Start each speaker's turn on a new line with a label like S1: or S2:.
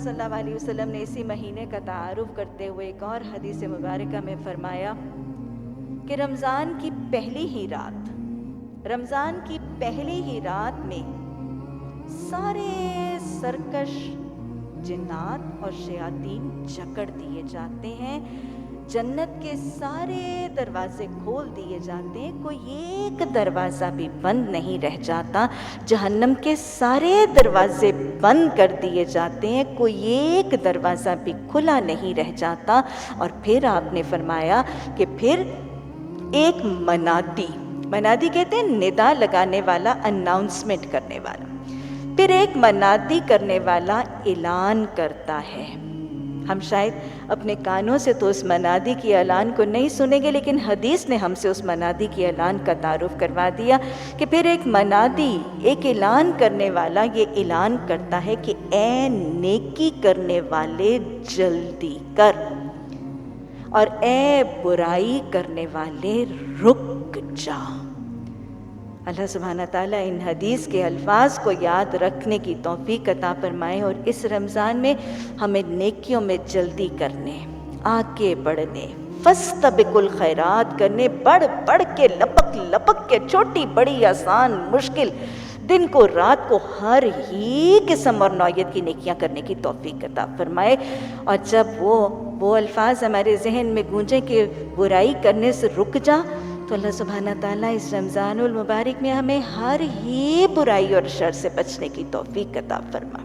S1: صلی اللہ علیہ وسلم نے اسی مہینے کا تعارف کرتے ہوئے ایک اور حدیث مبارکہ میں فرمایا کہ رمضان کی پہلی ہی رات میں سارے سرکش جنات اور شیاطین جکڑ دیے جاتے ہیں، جنت کے سارے دروازے کھول دیے جاتے ہیں، کوئی ایک دروازہ بھی بند نہیں رہ جاتا، جہنم کے سارے دروازے بند کر دیے جاتے ہیں، کوئی ایک دروازہ بھی کھلا نہیں رہ جاتا۔ اور پھر آپ نے فرمایا کہ پھر ایک منادی کہتے ہیں ندا لگانے والا، اناؤنسمنٹ کرنے والا، پھر ایک منادی کرنے والا اعلان کرتا ہے۔ ہم شاید اپنے کانوں سے تو اس منادی کی اعلان کو نہیں سنیں گے، لیکن حدیث نے ہم سے اس منادی کی اعلان کا تعارف کروا دیا کہ پھر ایک منادی، ایک اعلان کرنے والا یہ اعلان کرتا ہے کہ اے نیکی کرنے والے جلدی کر، اور اے برائی کرنے والے رک جا۔ اللہ سبحانہ تعالیٰ ان حدیث کے الفاظ کو یاد رکھنے کی توفیق عطا فرمائے، اور اس رمضان میں ہمیں نیکیوں میں جلدی کرنے، آگے بڑھنے، فاستبقوا الخیرات کرنے، بڑھ کے لپک کے، چھوٹی بڑی آسان مشکل، دن کو رات کو، ہر ہی قسم اور نوعیت کی نیکیاں کرنے کی توفیق عطا فرمائے۔ اور جب وہ الفاظ ہمارے ذہن میں گونجیں کہ برائی کرنے سے رک جا، تو اللہ سبحانہ تعالیٰ اس رمضان المبارک میں ہمیں ہر ہی برائی اور شر سے بچنے کی توفیق عطا فرمائے۔